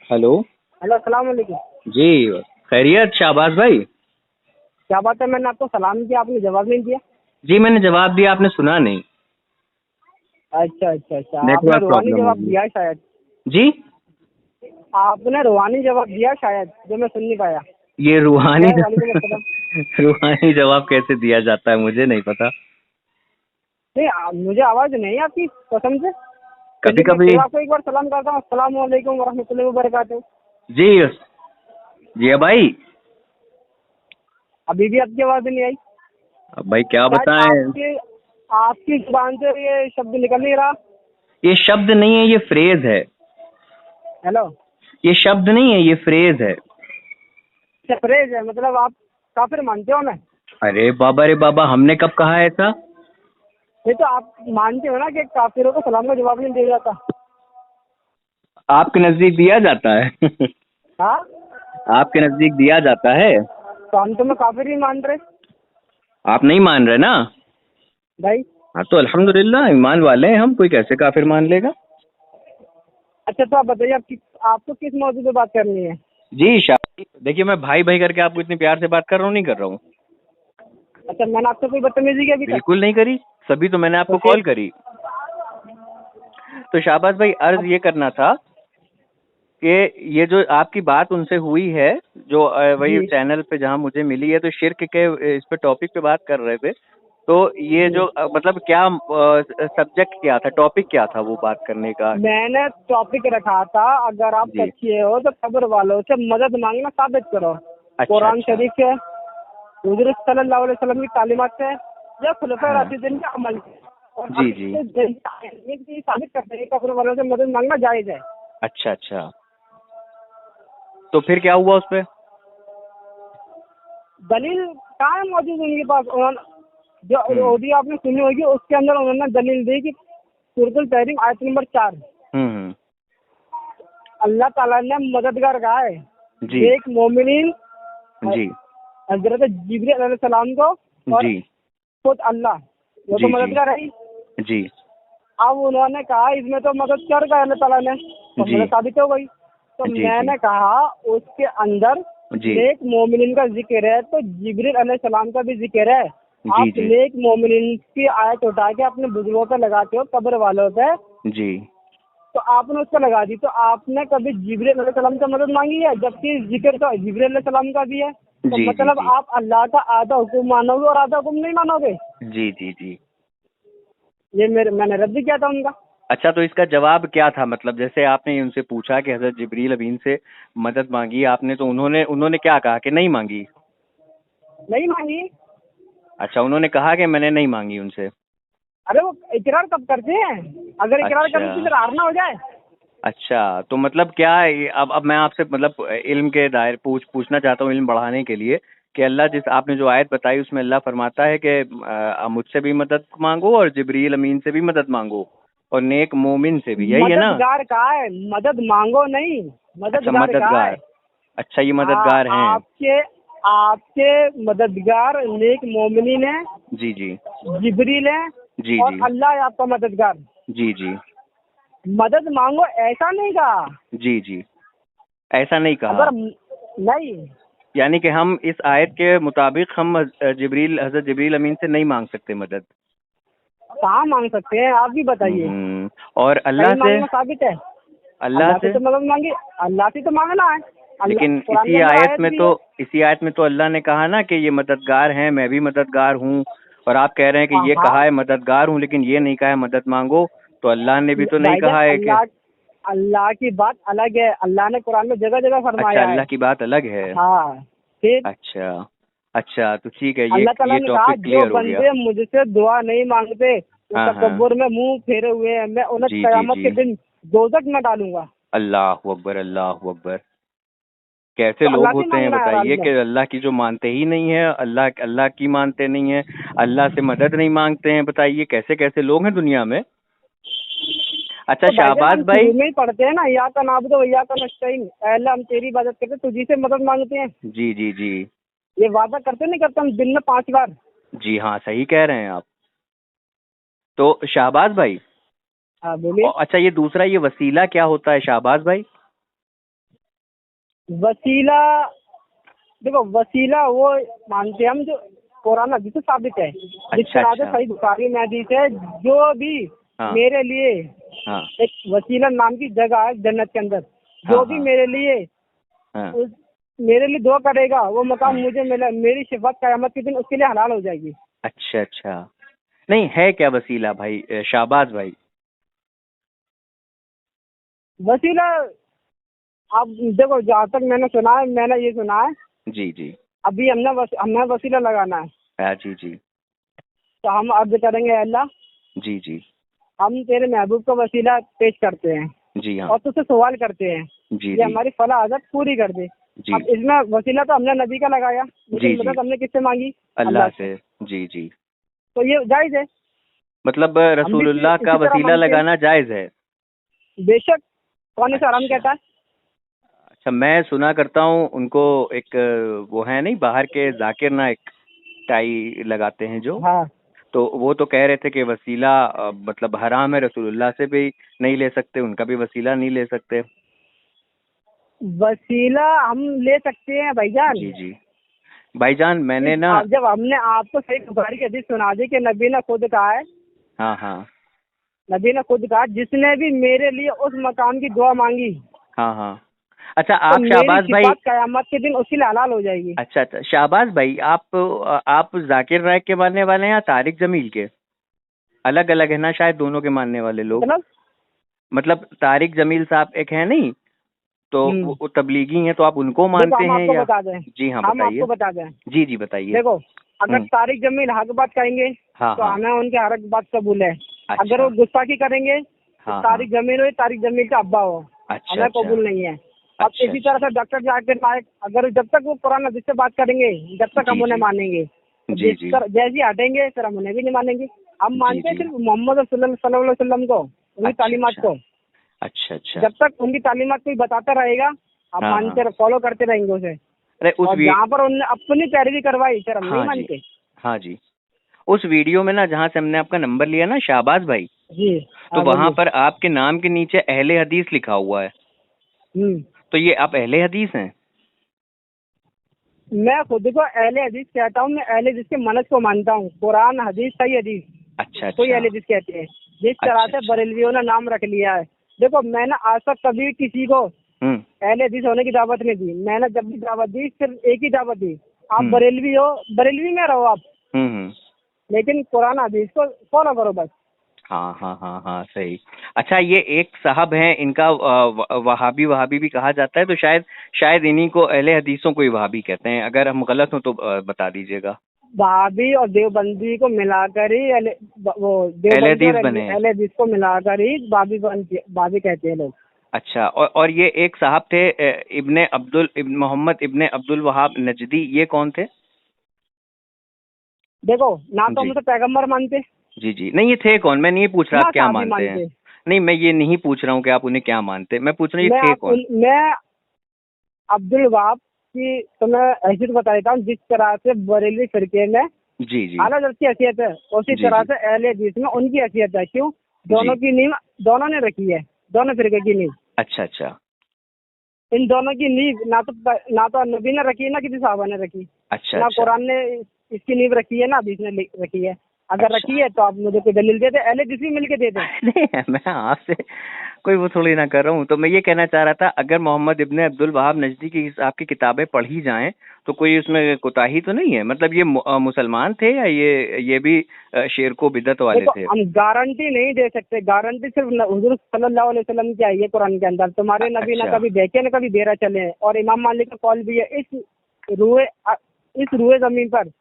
Hello. Hello, अस्सलाम वालेकुम। जी। खैरियत शाहबाज भाई। क्या बात है, मैंने आपको सलाम किया, आपने जवाब नहीं दिया। जी मैंने जवाब दिया, आपने सुना नहीं। अच्छा अच्छा अच्छा, आपने नेटवर्क रूहानी प्रॉब्लम जवाब होगी। दिया है शायद। जी। आपने रूहानी जवाब दिया शायद, जो मैं सुन नहीं पाया। ये रूहानी खैर, वालेकुम अस्सलाम। रूहानी जवाब कैसे दिया जाता है मुझे नहीं पता। नहीं, मुझे आवाज नहीं आपकी कसम से। कभी चलिए, मैं कभी। फिर आपको एक बार सलाम करता हूँ। अस्सलाम वालेकुम वरहमतुल्लाहि वबरकातुहू। जी। जी भाई। अभी भी आपकी आवाज नहीं आई। अब भाई क्या शायद बताएं। आपके आपकी जुबान से ये शब्द निकल नहीं रहा। ये शब्द नहीं है, ये फ्रेज है। हेलो। ये शब्द नहीं है, ये फ्रेज है। सरप्रेज है, मतलब आप काफिर मानते हो मैं। अरे बाबा रे बाबा, हमने कब कहा है ऐसा। ये तो आप मानते हो ना कि काफिरों को सलाम का जवाब नहीं दिया जाता। आपके नजदीक दिया जाता है हाँ, आपके नजदीक दिया जाता है। तो हम तुम्हें काफिर ही मान रहे आप नहीं मान रहे ना। भाई। हाँ तो अल्हम्दुलिल्लाह ईमान वाले हैं हम, कोई कैसे काफिर मान लेगा। अच्छा, तो आप बताइए, आपको किस मौजूद पे बात करनी है। जी शाह, देखिए मैं भाई भाई करके आपको इतने प्यार से बात कर रहा हूँ, नहीं कर रहा हूँ। अच्छा, मैंने आपसे कोई बदतमीजी की अभी तक? बिल्कुल नहीं करी। सभी तो मैंने तो आपको फिर? कॉल करी। तो शाहबाज भाई, अर्ज अब ये करना था कि ये जो आपकी बात उनसे हुई है, जो वही जी चैनल पे जहाँ मुझे मिली है, तो शिर्क के इस पे टॉपिक पे बात कर रहे थे। तो ये जी, जो मतलब क्या सब्जेक्ट क्या था, टॉपिक क्या था वो बात करने का। मैंने टॉपिक रखा था, अगर आप जी। सच्चे हो तो कब्र वालों से मदद मांगना साबित करो। अच्छा कुरान अच्छा। शरीफ से, हुजूर सल्लल्लाहु अलैहि वसल्लम की तालीमात से, या खुलफाए हाँ। राशिदीन के अमल से। और जी अभी जी। ये चीज़ साबित करते हैं कि कब्र वालों से मदद मांगना जायज है। अच्छा अच्छा। तो फिर क्या हुआ उस पे। दलील कहाँ है मौजूद उनके पास? उन्होंने जो हम्म ऑडियो आपने सुनी होगी, उसके अंदर उन्होंने दलील दी कि सूरतुल तहरीम आयत नंबर 4, हम्म। अल्लाह ताला ने मददगार कहा है जी नेक मोमिनीन, जी हजरत जिब्रील अलैहिस्सलाम को, और जी खुद अल्लाह, वो तो जी जी मददगार है ही। जी अब उन्होंने कहा इसमें तो मदद कर का अल्लाह ताला ने, तो जी मदद साबित हो गई। तो जी जी मैंने कहा उसके अंदर जी नेक मोमिनीन का जिक्र है, तो जिब्रील अलैहिस्सलाम का भी जिक्र है। जी आप जी नेक मोमिनीन की आयत उठा के अपने बुजुर्गों पे लगाते हो, कब्र वालों पे, जी तो आपने उस पर लगा दी। तो आपने कभी जिब्रील अलैहिस्सलाम से मदद मांगी है? जबकि जिक्र तो जिब्रील अलैहिस्सलाम का भी है। तो जी जी मतलब जी आप अल्लाह का आधा हुक्म मानोगे और आधा हुक्म नहीं मानोगे। जी जी जी। ये मैंने रद्द किया था उनका। अच्छा, तो इसका जवाब क्या था, मतलब जैसे आपने उनसे पूछा कि हजरत जिब्रील अमीन से मदद मांगी आपने, तो उन्होंने उन्होंने क्या कहा कि नहीं मांगी। नहीं मांगी। अच्छा, उन्होंने कहा कि मैंने नहीं मांगी उनसे। अरे वो इकरार कब करते हैं? अगर इकरार अच्छा करने से फिर हार ना हो जाए। अच्छा, तो मतलब क्या है अब मैं आपसे मतलब इल्म के दायरे पूछना चाहता हूँ, इल्म बढ़ाने के लिए, कि अल्लाह जिस आपने जो आयत बताई उसमें अल्लाह फरमाता है कि मुझसे भी मदद मांगो और जिब्रील अमीन से भी मदद मांगो और नेक मोमिन से भी, यही है ना। मददगार कहा है, मदद मांगो नहीं। अच्छा मददगार कहा है। मददगार। अच्छा, ये हाँ, मददगार हैं। आपके आपके मददगार नेक मोमिनीन है, जी जी जिब्रील है, जी और जी अल्लाह है आपका मददगार। जी जी मदद मांगो ऐसा नहीं कहा। जी जी। ऐसा नहीं कहा। अगर नहीं, यानी कि हम इस आयत के मुताबिक हम हजरत जिब्रील अमीन से नहीं मांग सकते मदद। कहाँ मांग सकते हैं, आप भी बताइए। और अल्लाह कहीं से। मांगना साबित है? अल्लाह अल्लाह से से। तो मदद मांगी। अल्लाह से तो मांगना है। अल्लाह लेकिन कुरान के अंदर आयत भी है। इसी आयत में तो अल्लाह ने कहा ना कि ये मददगार हैं, मैं भी मददगार हूँ। और आप कह रहे हैं कि हाँ ये हाँ, कहा है मददगार हूँ, लेकिन ये नहीं कहा है मदद मांगो। तो अल्लाह ने भी तो नहीं भाईजान, कहा है कि। अल्लाह अल्लाह की बात अलग है। अल्लाह ने कुरान में जगह जगह अच्छा, फरमाया है। अल्लाह की बात अलग है। हाँ, फिर अच्छा अच्छा, तो ठीक है, अल्लाह ताला ये ने कहा टॉपिक जो क्लियर हो गया। बंदे मुझसे दुआ नहीं मांगते वो हाँ हाँ। तकब्बुर में मुंह फेरे हुए हैं, मैं उन्हें जी जी कयामत जी। के दिन दोजख में डालूंगा। अल्लाह अकबर, अल्लाह अकबर। कैसे तो लोग अल्लाह से होते हैं मांगना है हर हाल बताइए, में। कि अल्लाह की जो मानते ही नहीं है, अल्लाह अल्लाह की मानते नहीं है, अल्लाह से मदद नहीं मांगते हैं, बताइए कैसे कैसे लोग हैं दुनिया में। अच्छा तो भाईजान, शाहबाज हम भाई। शुरू में ही पढ़ते हैं ना, या का नाबुदो या का नस्तईन, ऐ अल्लाह हम तेरी इबादत करते, तुझी से मदद मांगते हैं। जी जी जी ये वादा करते नहीं करते हम दिन में 5 बार? जी। हाँ सही कह रहे हैं आप। तो शाहबाज भाई, हाँ, बोलिए। अच्छा ये दूसरा, ये वसीला क्या होता है शाहबाज भाई। वसीला, देखो वसीला वो मानते हैं हम जो कुरान हदीस से साबित है, जिस अच्छा तरह से अच्छा। सही बुखारी में हदीस है, जो भी हाँ मेरे लिए हाँ एक वसीला नाम की जगह है जन्नत के अंदर, हाँ जो भी हाँ मेरे लिए हाँ उस मेरे लिए दुआ करेगा वो मकाम हाँ। मुझे मिला, मेरी शिफात कयामत के दिन उसके लिए हलाल हो जाएगी। अच्छा अच्छा। नहीं है क्या वसीला भाई, शाहबाज भाई? वसीला, आप देखो जहाँ तक मैंने सुना है, मैंने ये सुना है, जी जी। अभी हमें वसीला लगाना है, हाँ जी जी। तो हम अर्ज करेंगे अल्लाह, जी जी। हम तेरे महबूब का वसीला पेश करते हैं जी हाँ। और तुझसे सवाल करते हैं, जी ये जी। हमारी फला आदत पूरी कर दे। जी अब इसमें वसीला तो हमने नबी का लगाया, जी लेकिन जी। मदद हमने किससे मांगी? अल्लाह अल्लाह से। से। जी जी। तो ये जायज है, मतलब हम भी रसूलुल्लाह का इसी तरह वसीला मानते हैं। लगाना जायज है? बेशक, कौन इसे हराम अच्छा कहता है? अच्छा। मैं सुना करता हूँ उनको, एक वो है नहीं बाहर के, जाकिर नाइक, टाई लगाते हैं जो, हाँ, तो वो तो कह रहे थे कि वसीला मतलब हराम है, रसूलुल्लाह से भी नहीं ले सकते, उनका भी वसीला नहीं ले सकते। वसीला हम ले सकते हैं भाईजान। जी जी। भाईजान मैंने ना, अब जब हमने आपको सही बुखारी की हदीस सुना दी कि नबी ने खुद कहा है, हाँ हाँ नबी ने खुद कहा जिसने भी मेरे लिए उस मकाम की दुआ मांगी, हाँ हाँ। अच्छा तो आप मेरी शाहबाज भाई, सिफात कयामत के दिन उसके लिए हलाल हो जाएगी। अच्छा अच्छा शाहबाज भाई, आप जाकिर नाइक के मानने वाले हैं या तारिक जमील के? अलग अलग है ना शायद दोनों के मानने वाले लोग। मतलब, मतलब तारिक जमील साहब एक है नहीं, तो वो तबलीगी हैं, तो आप उनको देखो मानते हम हैं आपको या? बता दें, जी हाँ हम बताइए। आपको बता दें, जी जी बताइए। देखो अगर हम्म। तारिक जमील हक बात कहेंगे हाँ तो हाँ। हमें उनके हक बात कबूल है। अगर अच्छा। वो गुस्ताखी करेंगे तो हाँ हाँ। तारिक जमील हो, तारिक जमील का अब्बा हो, अच्छा हमें अच्छा। कबूल नहीं है। अब अच्छा इसी तरह अच्छा। से डॉक्टर जाकिर नाइक, अगर जब तक वो कुरान हदीस से बात करेंगे जब तक हम जी उन्हें जी। मानेंगे, और जी जी। जैसे ही हटेंगे फिर हम उन्हें भी नहीं मानेंगे। हम जी मानते हैं जी। सिर्फ मोहम्मद सल्लल्लाहु अलैहि वसल्लम को, उनकी अच्छा तालीमात अच्छा। को। अच्छा अच्छा। जब तक उनकी तालीमात कोई बताता रहेगा हम हाँ हाँ। मानते फॉलो करते रहेंगे उसे। अरे उस और जहाँ पर उन्होंने अपनी पैरवी करवाई फिर हम नहीं हाँ जी। मानते। हाँ जी। उस वीडियो में ना जहाँ से हमने आपका नंबर लिया ना शाहबाज भाई, जी, तो हाँ वहां बोलिए। पर आपके नाम के नीचे अहले हदीस लिखा हुआ है, हम्म, तो ये आप अहले हदीस हैं? मैं खुद को अहले हदीस कहता हूँ, मैं अहले हदीस के मनस को मानता हूँ, कुरान हदीस सही हदीस अच्छा कोई अच्छा। अहले हदीस कहते हैं। जिस तरह अच्छा से अच्छा। बरेलवियों ने नाम रख लिया है, देखो मैंने आज तक कभी किसी को हम्म अहले हदीस होने की दावत नहीं दी। मैंने जब भी दावत दी सिर्फ एक ही दावत दी, आप हम्म बरेलवी हो, बरेलवी में रहो आप, हम्म। लेकिन कुरान हदीस को फॉलो करो बस। हाँ हाँ हाँ हाँ सही। अच्छा ये एक साहब हैं, इनका वहाबी वहाबी भी कहा जाता है, तो शायद शायद इन्हीं को, अहले हदीसों को ही वहाबी कहते हैं। अगर हम गलत हो तो बता दीजिएगा। भाभी और देवबंदी को मिलाकर ही वो अहले देवबंदी और हदीस बने हैं। अहले हदीस को मिलाकर ही भाभी कहते हैं लोग। अच्छा, और ये एक साहब थे इब्ने मोहम्मद इब्ने अब्दुल वहाब नजदी, ये कौन थे? देखो ना तो हम जी उसे पैगम्बर मानते, जी जी। नहीं ये थे कौन, मैं नहीं पूछ रहा ना आप क्या साहबी मानते हैं। मानते। नहीं मैं ये नहीं पूछ रहा हूँ कि आप उन्हें क्या मानते हैं, मैं पूछ रहा हूँ ये थे कौन? मैं अब्दुल वहाब की तुम्हें हैसियत बताता हूँ, जिस तरह से बरेलवी फिरके में जी जी। अलग की हैसियत है, उसी जी तरह जी। से अहले हदीस में उनकी हैसियत है। क्यों? जी। दोनों की नींव दोनों ने रखी है, दोनों फिरके की नींव। अच्छा अच्छा। इन दोनों की नींव ना तो नबी ने रखी है ना किसी साहबा ने रखी, अच्छा ना अच्छा। कुरान ने इसकी नींव रखी है ना हदीस ने रखी है। अगर अच्छा। रखी है तो आप मुझे कोई दलील दे दे, अहले हदीस भी मिलके दे दें। नहीं मैं आपसे कोई वो थोड़ी ना कर रहा हूँ, तो मैं ये कहना चाह रहा था, अगर मोहम्मद इब्ने अब्दुल वहाब नजदी की आपकी किताबें पढ़ी जाएं तो कोई उसमें कोताही तो नहीं है? मतलब ये मुसलमान थे या ये भी शिरको बिदअत वाले देखो थे? हम गारंटी नहीं दे सकते, गारंटी सिर्फ हुजूर सल्लल्लाहु अलैहि वसल्लम की आई है कुरान के अंदर। तुम्हारे नबी ना अच्छा। कभी देखे ना कभी दे रहा चले हैं। और इमाम मालिक का कॉल भी है, रूए इस रूए जमीन पर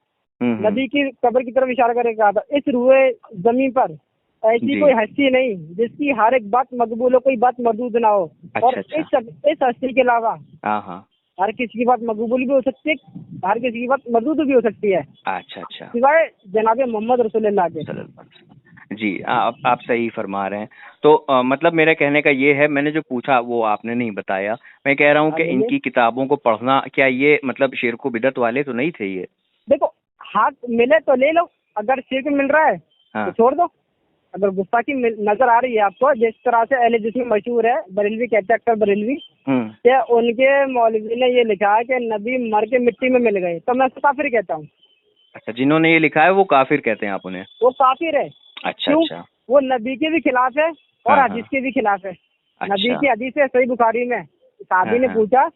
हम्म। नबी की कब्र की तरफ इशारा करके कहा था, इस रूए जमीन पर ऐसी जी। कोई हस्ती नहीं जिसकी हर एक बात मकबूल हो, कोई बात मरदूद ना हो। और अच्छा अच्छा। इस हस्ती के अलावा हाँ हाँ। हर किसी की बात मकबूल भी हो सकती है, हर किसी की बात मरदूद भी हो सकती है, अच्छा अच्छा। सिवाय जनाब मोहम्मद रसूलुल्लाह के। जी आप सही फरमा रहे हैं। तो मतलब मेरा कहने का ये है, मैंने जो पूछा वो आपने नहीं बताया। मैं कह रहा हूँ हाँ कि बोलिए। इनकी किताबों को पढ़ना, क्या ये मतलब शिरको बिदअत वाले तो नहीं थे ये? देखो हाथ मिले तो ले लो, अगर शिर्क मिल रहा है तो हाँ। छोड़ दो। अगर गुस्ताखी नजर आ रही है आपको, जिस तरह से अहले जिस्म मशहूर है, बरेलवी कहते हैं अक्सर बरेलवी, कि उनके मौलवी ने ये लिखा है कि नबी मर के मिट्टी में मिल गए, तो मैं उसको काफिर कहता हूँ। अच्छा, जिन्होंने ये लिखा है वो काफिर कहते हैं आप उन्हें? वो काफिर है। अच्छा क्यों? अच्छा। वो नबी के भी खिलाफ है और हाँ हदीस हाँ। के भी खिलाफ है। नबी अच्छा। की हदीस है सही बुखारी में, हाँ साहबी ने हाँ। पूछा,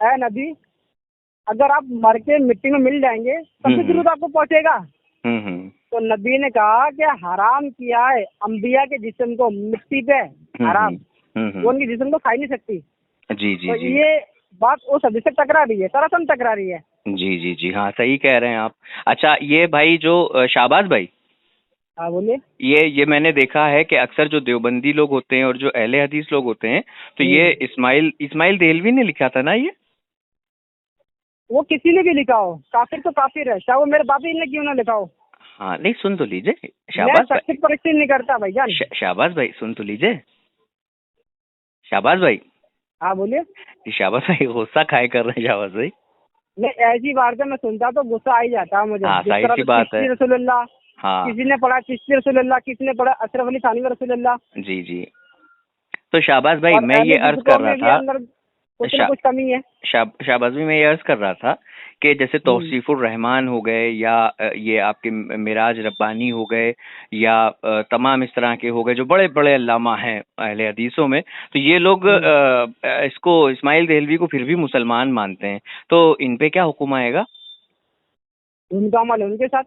ऐ नबी, अगर आप मर के मिट्टी में मिल जाएंगे तब भी जरूरत आपको पहुंचेगा? हम्म। तो नबी ने कहा कि हराम किया है अंबिया के जिस्म को मिट्टी पे, हराम। वो उनके जिस्म को खा ही नहीं सकती। जी जी तो जी। ये बात उस हदीस से टकरा रही है, सरासर टकरा रही है। जी जी जी, हाँ सही कह रहे हैं आप। अच्छा, ये भाई जो शाहबाज भाई, हाँ बोलिए। ये मैंने देखा है कि अक्सर जो देवबंदी लोग होते हैं और जो अहले हदीस लोग होते हैं, तो ये इस्माइल इस्माइल देहलवी ने लिखा था ना ये? वो किसी ने भी लिखा हो, काफिर तो काफिर है, चाहे वो मेरे बाप ही ने क्यों ना लिखा हो। हाँ नहीं, सुन तो लीजिए मैं शाहबाज भाई। शख्सियत परीक्षण नहीं करता भाईजान। शाहबाज भाई सुन तो लीजिए। शाहबाज भाई, हाँ बोलिए। ये शाहबाज भाई गुस्सा खाए कर रहे हैं शाहबाज भाई। नहीं, ऐसी बातें मैं सुनता तो गुस्सा आ ही जाता है मुझे। हाँ जिस जाहिर तरह सी से बात है। चिश्ती रसूलुल्लाह, हाँ। किसी ने पढ़ा चिश्ती रसूलुल्लाह, किसी ने पढ़ा अशरफ अली थानवी रसूलुल्लाह, जी जी। तो शाहबाज भाई और मैं ये अहले अर्ज जिसको कर रहा में भी था, अंदर कुछ ना कुछ कमी है। शाहबाज भाई मैं ये अर्ज कर रहा था कि जैसे तौसीफुर रहमान हो गए या ये आपके मिराज रब्बानी हो गए या तमाम इस तरह के हो गए जो बड़े बड़े अल्लामा हैं अहले हदीसों में, तो ये लोग इसको इस्माइल देहलवी को फिर भी मुसलमान मानते हैं, तो इन पे क्या हुक्म आएगा? उनका अमल है उनके साथ।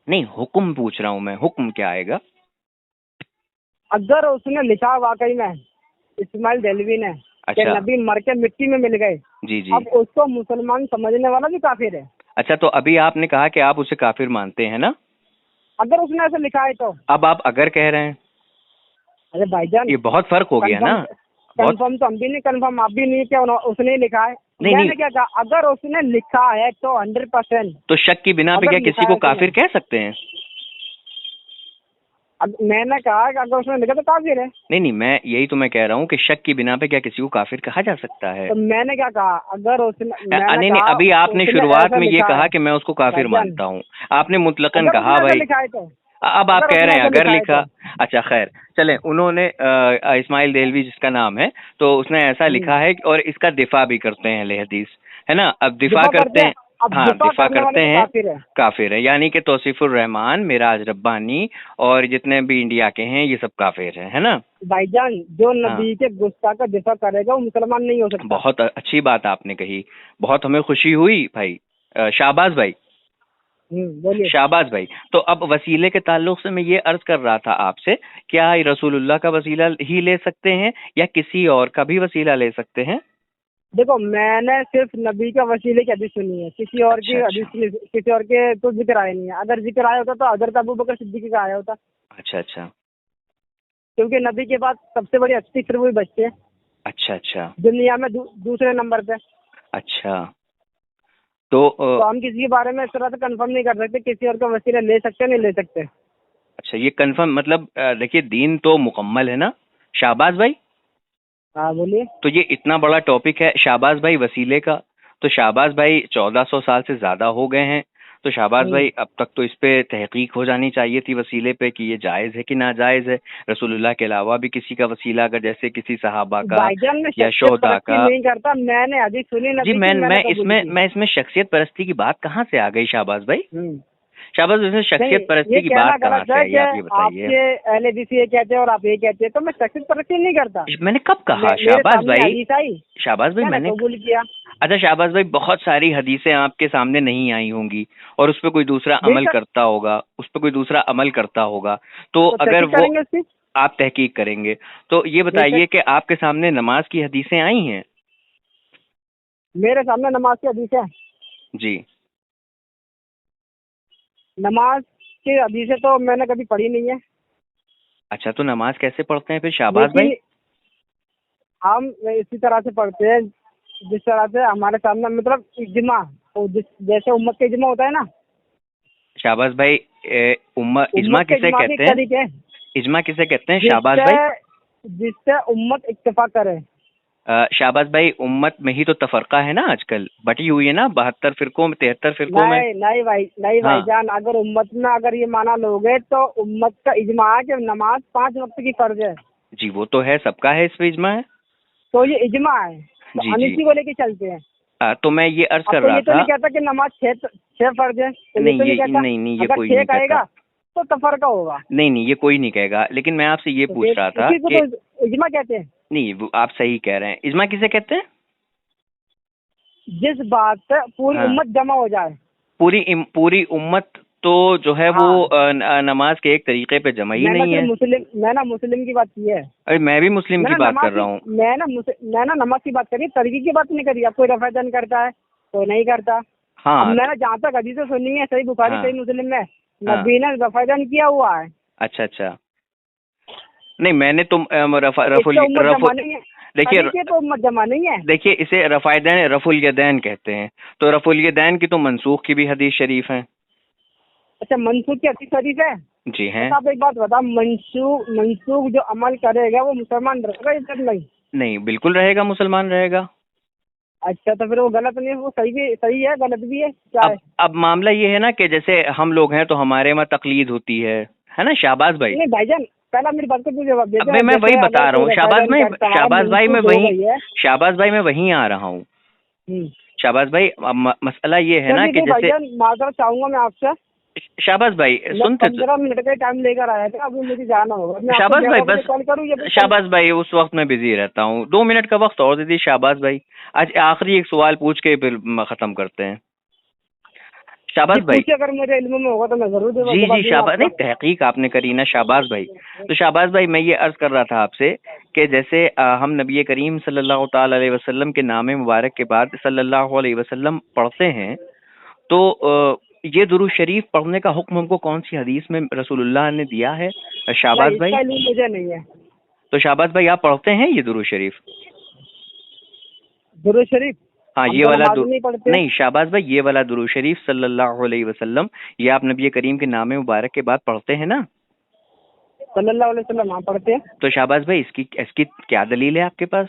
नहीं, हुक्म पूछ रहा हूँ मैं, हुक्म क्या आएगा? अगर उसने लिखा वाकई में इस्माइल देहलवी ने कि अच्छा। नबी मर के मिट्टी में मिल गए, जी जी। अब उसको मुसलमान समझने वाला भी काफिर है। अच्छा, तो अभी आपने कहा कि आप उसे काफिर मानते हैं ना? अगर उसने ऐसा लिखा है तो। अब आप अगर कह रहे हैं, अरे भाईजान, ये बहुत फर्क हो गया ना। बहुत। कंफर्म तो हम भी नहीं, कंफर्म आप भी नहीं, क्या उसने ही लिखा है। नहीं मैंने नहीं, क्या कहा, अगर उसने लिखा है तो 100%। तो शक की बिना पे अगर क्या लिखा किसी को है तो काफिर कह सकते हैं? अब मैंने कहा कि अगर उसने लिखा तो काफिर है। नहीं नहीं, मैं यही तो मैं कह रहा हूँ कि शक की बिना पे क्या किसी को काफिर कहा जा सकता है? तो मैंने क्या कहा, अगर उसने, मैंने नहीं नहीं, कहा अभी आपने उसने शुरुआत ऐसा में ये लिखा कहा है कि मैं उसको काफिर भाईजान, मानता हूँ, आपने मुतलकन अगर कहा उसने ऐसा भाई। लिखा है तो। अब आप अगर कह उसने रहे हैं ऐसा अगर लिखा है लिखा। तो। अच्छा खैर, चलें, उन्होंने इस्माइल देहलवी जिसका नाम है, तो उसने ऐसा लिखा है और इसका दिफा भी करते हैं अहले हदीस, है ना? अब दिफा दिफा करते करते हैं। हैं। अब हाँ, दिफा दिफा करने करते वाले तो हैं। काफिर है। काफिर है, यानी कि तौसीफुर रहमान, मिराज रब्बानी और जितने भी इंडिया के हैं ये सब काफिर है ना? भाईजान, जो हाँ, नबी के गुस्ताख का दिफा करेगा वो मुसलमान नहीं हो सकता। बहुत अच्छी बात आपने कही, बहुत हमें खुशी हुई भाई। शाहबाज भाई, बोलिए। शाहबाज भाई, तो अब वसीले के ताल्लुक से मैं ये अर्ज कर रहा था आपसे, क्या रसूलुल्लाह का वसीला ही ले सकते हैं या किसी और का भी वसीला ले सकते हैं? देखो, मैंने सिर्फ नबी का वसीले की हदीस सुनी है, किसी और की अच्छा हदीस अच्छा। नहीं, किसी और के तो जिक्र आया नहीं है। अगर जिक्र आया होता तो हजरत अबू बकर सिद्दीकी का आया होता, अच्छा अच्छा। क्योंकि नबी के बाद सबसे बड़ी हस्ती फिर वही बचते हैं अच्छा अच्छा। दुनिया में, दूसरे नंबर पे। अच्छा, तो तो हम किसी के बारे में इस तरह से कंफर्म नहीं कर सकते किसी और का वसीला ले सकते नहीं ले सकते। अच्छा, ये कंफर्म मतलब देखिए, दीन तो मुकम्मल है ना शाहबाज भाई? हाँ बोलिए। तो ये इतना बड़ा टॉपिक है शाहबाज भाई वसीले का, तो शाहबाज भाई 1400 साल से ज्यादा हो गए हैं, तो शाहबाज भाई अब तक तो इस पे तहकीक हो जानी चाहिए थी वसीले पे कि ये जायज है कि नाजायज है, रसूलुल्लाह के अलावा भी किसी का वसीला अगर जैसे किसी सहाबा का भाईजान, मैं या शख्सियत शोहदा परस्ती का। नहीं करता, मैंने हदीस सुनी जी, नबी की, मैंने कबूल की। मैं इसमें शख्सियत परस्ती की बात कहाँ से आ गई शाहबाज भाई? हम्म। शाहबाज भाई, इसमें नहीं, शख्सियत परस्ती ये की कहना बात कहाँ गलत से है आई, कि आप ये बताइए। आपके अहले हदीस ये कहते हैं और आप ये कहते हैं, तो मैं शख्सियत परस्ती नहीं करता। मैंने कब कहा मेरे शाहबाज सामने भाई? हदीस आई, शाहबाज भाई, मैंने मैंने। कबूल किया। अच्छा शाहबाज भाई, बहुत सारी हदीसें आपके सामने नहीं आई होंगी और उस पर कोई दूसरा अमल बेशक। करता होगा, उस पर कोई दूसरा अमल करता होगा, तो तो अगर तहकीक वो करेंगे उसकी। आप तहकीक करेंगे, तो ये बेशक। बताइए कि आपके सामने नमाज की हदीसें आई हैं? मेरे सामने नमाज की हदीस है। जी। नमाज की हदीसें तो मैंने कभी पढ़ी नहीं है, अच्छा, तो नमाज कैसे पढ़ते हैं फिर शाहबाज भाई? लेकिन हम इसी तरह से पढ़ते हैं जिस तरह से हमारे सामने, मतलब इज्मा, तो जैसे उम्मत का इज्मा होता है ना। शाहबाज भाई, इज्मा उम्मत के किसे इज्मा के कहते हैं? तरीके हैं इज्मा किसे कहते हैं शाहबाज भाई? जिससे जिससे उम्मत इत्तेफाक करे। शाहबाज भाई, उम्मत में ही तो तफरका है ना, आजकल बटी हुई है ना 72 फिरकों में, 73 फिरकों में। नहीं नहीं भाई, नहीं हाँ। भाईजान, अगर उम्मत में अगर ये माना लोगे तो उम्मत का इज्मा है कि नमाज 5 वक्त की फर्ज है। जी, वो तो है, सबका है, इस पे इज्मा है। तो ये इजमा है, तो जी हम जी। इसी को लेके चलते हैं। तो मैं ये अर्ज अब कर तो रहा ये तो था। नहीं कहता कि नमाज छह फर्ज है, तो ये नहीं तो नहीं ये कहता। नहीं नहीं ये अगर कोई 6 नहीं कहता। कहेगा तो तफरका होगा। नहीं नहीं ये कोई नहीं कहेगा, लेकिन मैं आपसे ये तो पूछ फिर रहा था उसी को कि तो इजमा कहते हैं। नहीं, आप सही कह रहे हैं। इजमा किसे कहते हैं? जिस बात पे पूरी हाँ, उम्मत जमा हो जाए। पूरी उम्मत तो जो है वो हाँ, नमाज के एक तरीके पे जमा ही नहीं है। मैं ना मुस्लिम की बात की है। अरे मैं भी मुस्लिम मैं की ना बात नमाज कर रहा हूँ। की मैं ना नमाज की बात करी, तरीके की बात नहीं करी। अब कोई रफादन करता है, कोई नहीं करता। अब हाँ मैंने जहाँ तक हदीसें सुनी है, सही बुखारी हाँ सही मुस्लिम में हाँ। नबी ने रफादन किया हुआ है। अच्छा अच्छा। नहीं मैंने तो इससे उम्मत जमा नहीं है, देखिए तरीके तो उम्मत जमा नहीं है। देखिए इसे रफायदैन रफुल यदैन कहते हैं। तो रफुल यदैन की तो मंसूख की भी हदीस शरीफ है। अच्छा, मंसूख की हदीस शरीफ है। जी हैं। तो आप एक बात बताओ, मंसूख जो अमल करेगा वो मुसलमान रहेगा इधर नहीं? नहीं बिल्कुल रहेगा, मुसलमान रहेगा। अच्छा, तो फिर वो गलत नहीं है, वो सही है गलत भी है, क्या है? अब मामला ये है ना कि जैसे हम लोग हैं तो हमारे में तकलीद होती है ना शाहबाज भाई। नहीं भाईजान, पहला मेरी बात को तो जवाब दे अब दो। मैं वही जैसे बता अगर रहा कोई हूँ रफादन करता है, मंसूख हो गई है। शाहबाज भाई मैं वहीं आ रहा हूँ। हम्म। शाहबाज भाई अब मसला ये है ना चलिए कि तो जैसे भाईजान, माजरत चाहूंगा मैं आपसे। शाहबाज भाई मैं सुनते तो 15 मिनट का टाइम लेकर आया था, अभी मुझे जाना होगा। मैं आपको शाहबाज भाई 11 बजे बस। कॉल करूँ या फिर कल? शाहबाज भाई उस वक्त मैं बिजी रहता हूँ, 2 मिनट का वक्त और दे दीजिए शाहबाज भाई। आज आखिरी एक सवाल पूछ के फिर खत्म करते हैं जी शाहबाज भाई। पूछिए, अगर मेरे इल्म में होगा तो मैं जरूर जी जवाब जी दूंगा शाहबाज, आपको। नहीं तहकीक आपने करी ना शाहबाज भाई। तो शाहबाज भाई मैं ये अर्ज कर रहा था आपसे कि जैसे हम नबी करीम सल्लल्लाहु ताला अलैहि वसल्लम के नाम मुबारक के बाद सल्लल्लाहु अलैहि वसल्लम पढ़ते हैं, तो ये दुरूद शरीफ पढ़ने का हुक्म हमको कौन सी हदीस में रसूलुल्लाह ने दिया है नहीं, शाहबाज भाई? इसका इल्म मुझे नहीं है। तो शाहबाज भाई आप पढ़ते हैं ये दुरूद शरीफ? दुरूद शरीफ हाँ हम ये तो वाला नमाज में नहीं पढ़ते। नहीं शाहबाज भाई, ये वाला दुरूद शरीफ सल्लल्लाहु अलैहि वसल्लम ये आप नबी करीम के नाम मुबारक के बाद पढ़ते हैं ना? सल्लल्लाहु अलैहि वसल्लम हम पढ़ते हैं। तो शाहबाज भाई इसकी इसकी क्या दलील है आपके पास?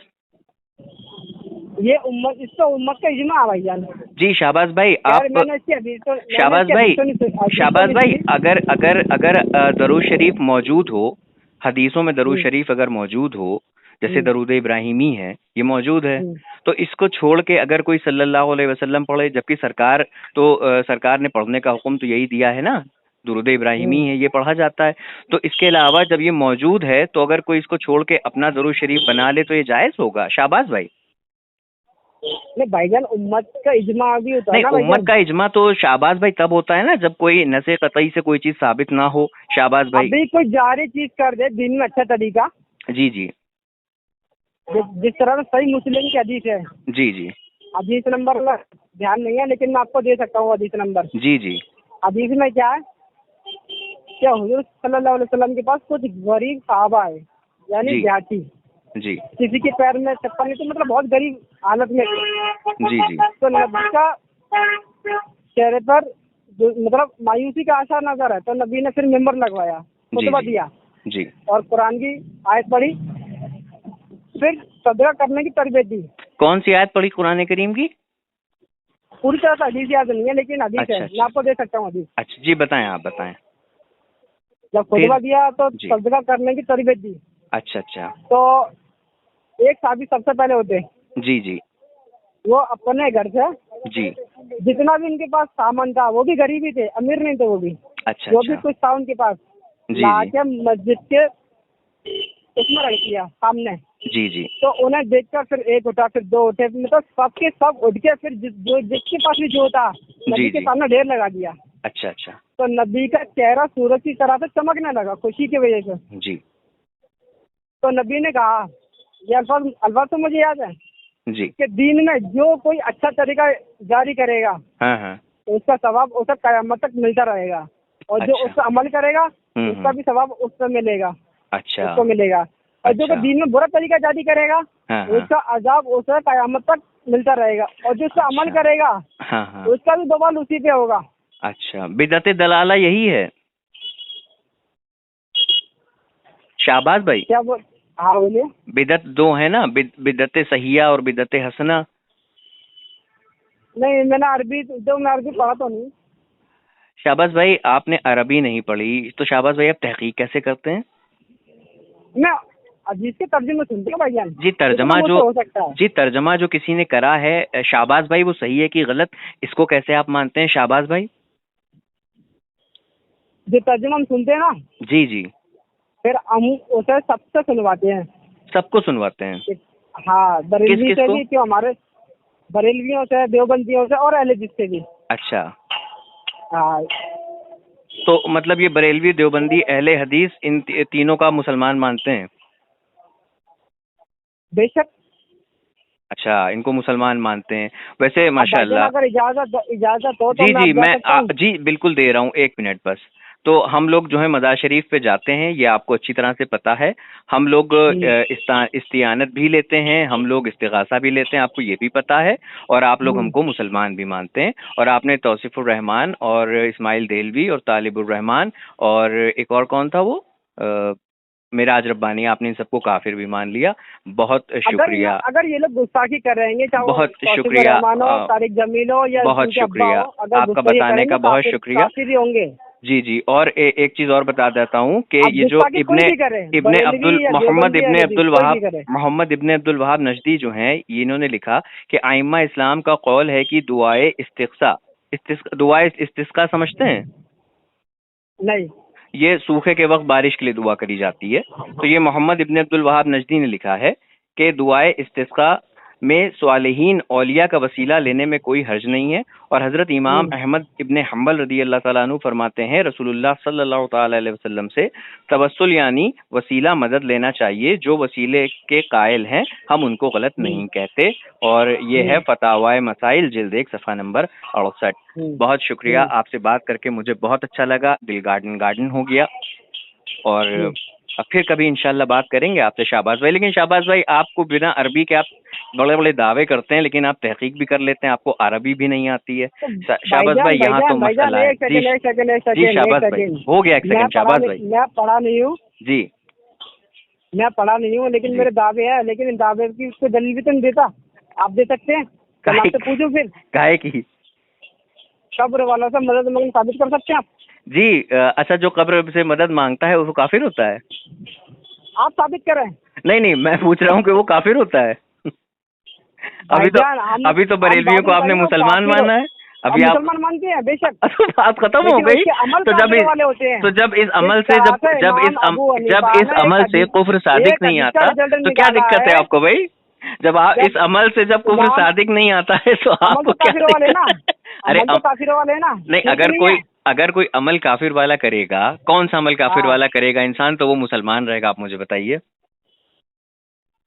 ये उम्मत, इसका उम्मत का इजमा है भाईजान। जी शाहबाज भाई यार आप मैंने इसकी हदीस तो शाहबाज भाई शाहबाज नहीं भाई सुनी। अगर अगर अगर दरूद शरीफ मौजूद हो, हदीसों में दरूद हम्म, शरीफ अगर मौजूद हो, जैसे हम्म, दरूद इब्राहिमी है ये मौजूद है, हम्म, तो इसको छोड़ के अगर कोई सल्लल्लाहु अलैहि वसल्लम पढ़े, जबकि सरकार ने पढ़ने का हुक्म तो यही दिया है ना, दुरूद इब्राहिमी हम्म। है ये पढ़ा जाता है। तो इसके अलावा जब ये मौजूद है तो अगर कोई इसको छोड़ के अपना दरूद शरीफ बना ले तो ये जायज होगा शाहबाज भाई? नहीं भाईजान, उम्मत का इजमा भी होता है नहीं ना उम्मत भाईजान। का इजमा तो शाहबाज भाई तब होता है ना जब कोई नसे कतई से कोई चीज साबित ना हो शाहबाज भाई। अभी कोई जारी चीज कर दे दिन में, अच्छा तरीका, जी जी जिस तरह से सही मुस्लिम की हदीस है। जी जी हदीस नंबर में ध्यान नहीं है, लेकिन मैं आपको दे सकता हूँ हदीस नंबर। जी जी हदीस में क्या है, क्या हुजूर सल्लल्लाहु अलैहि वसल्लम के पास कुछ गरीब साहबा है, यानी जी देहाती, जी किसी के पैर में चप्पल नहीं, तो मतलब बहुत गरीब हालत में थे। जी जी तो नबी का चेहरे पर मतलब मायूसी का आसार नजर है, तो नबी ने फिर मेंबर लगवाया, जी खुतबा जी दिया जी। और कुरान की आयत पढ़ी, फिर सदका करने की तरबियत दी। कौन सी आयत पढ़ी कुरान करीम की? पूरी तरह से हदीस याद नहीं है, लेकिन हदीस है, अच्छा मैं अच्छा आपको दे सकता हूँ हदीस। अच्छा जी बताएं, आप बताएं। जब फिर खुतबा दिया तो जी सदका करने की तरबियत दी। अच्छा अच्छा। तो एक साहबी सबसे पहले होते, जी जी वो अपने घर से जी जितना भी उनके पास सामान था, वो भी गरीब ही थे, अमीर नहीं थे वो भी, अच्छा जो भी अच्छा। कुछ था उनके पास, जी ला जी के मस्जिद के उसमें रख दिया सामने। जी जी तो उन्हें देखकर फिर एक उठा, फिर दो उठे, मतलब सबके सब उठ के फिर जिसके पास भी जो था नबी के जी। सामने ढेर लगा दिया। अच्छा अच्छा। तो नबी का चेहरा सूरज की तरह से चमकने लगा खुशी की वजह से। जी तो नबी ने कहा, ये अल्फाज अल्फाज तो मुझे याद है, जी कि दीन में जो कोई अच्छा तरीका जारी करेगा हाँ हाँ। तो उसका सवाब उसे कयामत तक मिलता रहेगा, और जो अच्छा। उस पर अमल करेगा उसका भी सवाब उसको मिलेगा, अच्छा उसको मिलेगा। और जो अच्छा। कोई दीन में बुरा तरीका जारी करेगा हाँ हाँ उसका अजाब उसे कयामत तक मिलता रहेगा, और जो उसका अमल अच्छा। करेगा हाँ हाँ। उसका भी बवाल उसी पे होगा। अच्छा बिदअत दलाला यही है शाहबाज भाई? क्या बोल? हाँ बोलिए। बिदअत दो है ना, बिदअत सहिया और बिदअत हसना। नहीं, मैं अरबी पढ़ा तो नहीं। शाहबाज भाई आपने अरबी नहीं पढ़ी तो शाहबाज भाई आप तहकीक कैसे करते हैं? मैं जिसके तर्जुमे सुनते हैं भाईजान, जी तर्जमा इतना जो मुझसे हो सकता है। जी तर्जमा जो किसी ने करा है शाहबाज भाई, वो सही है कि गलत, इसको कैसे आप मानते हैं शाहबाज भाई? जो तर्जुमा हम सुनते हैं ना, जी जी, फिर हम उसे सबसे सुनवाते हैं। सबको सुनवाते हैं? हाँ, किस बरेलवी किस से को? भी, क्यों हमारे बरेलवियों से, देवबंदियों से और अहले हदीस से भी। अच्छा, हाँ तो मतलब ये बरेलवी, देवबंदी, अहले हदीस, इन तीनों का मुसलमान मानते हैं? बेशक। अच्छा, इनको मुसलमान मानते हैं। वैसे अब भाईजान माशाल्लाह। अगर इजाजत हो तो जी मैं जी, अब जा मैं सकता हूँ। जी बिल्कुल दे रहा हूँ, 1 मिनट बस। तो हम लोग जो है मज़ार शरीफ पे जाते हैं, ये आपको अच्छी तरह से पता है। हम लोग इस्तियानत भी लेते हैं, हम लोग इस्तिगासा भी लेते हैं, आपको ये भी पता है। और आप लोग हम्म। हमको मुसलमान भी मानते हैं। और आपने तौसीफुर रहमान और इस्माइल देलवी और तालिबुर रहमान और एक और कौन था वो, मिराज रब्बानी, आपने इन सबको काफिर भी मान लिया। बहुत शुक्रिया। अगर ये लोग गुस्ताखी कर रहेंगे, चाहे वो बहुत तौसीफ शुक्रिया। रहमान हो, तारिक जमील हो या बहुत उनके अब्बा शुक्रिया हो, अगर आपका गुस्ताखी बताने करेंगे का, बहुत काफिर शुक्रिया। काफिर ही होंगे। जी जी, और एक चीज और बता देता हूँ कि अब ये जो गुस्ताखी कोई इब्ने भी करे, इब्ने बरेलवी अब्दुल या मोहम्मद देवबंदी या इब्ने अहले हदीस, अब्दुल कोई वहाब भी करे। मोहम्मद इब्ने अब्दुल वहाब नजदी जो हैं, इन्होंने लिखा कि आइम्मा इस्लाम का कौल है कि दुआए इस्तिस्का, दुआए इस्तिस्का समझते हैं? नहीं। ये सूखे के वक्त बारिश के लिए दुआ करी जाती है। तो ये मोहम्मद इब्ने अब्दुल वहाब नजदी ने लिखा है कि दुआए इस्तिस्का में स्वालिहीन औलिया का वसीला लेने में कोई हर्ज नहीं है। और हजरत इमाम अहमद इब्ने हम्बल रदी अल्लाह ताला अन्हु फरमाते हैं, रसूलुल्लाह सल्लल्लाहु ताला अलैहि वसल्लम से तवस्सुल यानी वसीला मदद लेना चाहिए। जो वसीले के कायल हैं हम उनको गलत नहीं कहते। और ये है फतावाए मसाइल जिल्द 1 सफ़ा नंबर 68। बहुत शुक्रिया, आपसे बात करके मुझे बहुत अच्छा लगा, दिल गार्डन गार्डन हो गया। और अब फिर कभी इंशाल्लाह बात करेंगे आपसे शाहबाज भाई। लेकिन शाहबाज भाई, आपको बिना अरबी के आप बड़े बड़े दावे करते हैं, लेकिन आप तहकीक भी कर लेते हैं, आपको अरबी भी नहीं आती है। शाहबाज भाई, यहाँ तो मसला है। जी जी शाहबाज भाई, हो गया 1 सेकंड शाहबाज भाई। मैं पढ़ा नहीं हूँ जी, मैं पढ़ा नहीं हूँ, लेकिन मेरे दावे हैं। लेकिन इन दावे की उसको दलील भी तो नहीं देता। आप दे सकते हैं? कल आपसे पूछूं फिर? काहे की? कब्र वालों से मदद मांगना साबित कर सकते हैं आप? जी अच्छा, जो कब्र से मदद मांगता है वो काफिर होता है? आप साबित करें। नहीं नहीं, मैं पूछ रहा हूँ कि वो काफिर होता है? अभी तो बरेलवियों को आपने मुसलमान माना है। अभी आप मुसलमान मानते हैं, बेशक। बात खत्म हो गई। तो जब इस अमल से कुफ्र सादिक नहीं आता, तो क्या दिक्कत है आपको भाई? जब आप इस अमल से जब कुफ्र सादिक नहीं आता है तो आपको क्या दिक्कत है? अरे काफिर वाले है ना। नहीं, अगर कोई अमल काफिर वाला करेगा, कौन सा अमल काफिर वाला करेगा इंसान, तो वो मुसलमान रहेगा, आप मुझे बताइए।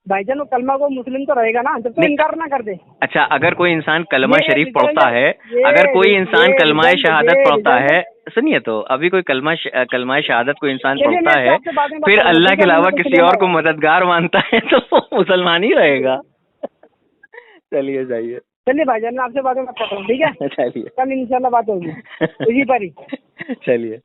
भाईजान वो कलमा को मुस्लिम तो रहेगा ना, जब तक इनकार ना कर दे। अच्छा, अगर कोई इंसान कलमा शरीफ पढ़ता है, अगर कोई इंसान कलमा शहादत पढ़ता है, सुनिए तो, अभी कोई कलमा शहादत कोई इंसान पढ़ता है, फिर अल्लाह के अलावा किसी और को मददगार मानता है, तो वो मुसलमान ही रहेगा। चलिए जाइए। चलिए भाईजान, मैं आपसे बात करता हूँ, ठीक है? चलिए, कल इंशाल्लाह बात होगी इसी पर ही। चलिए।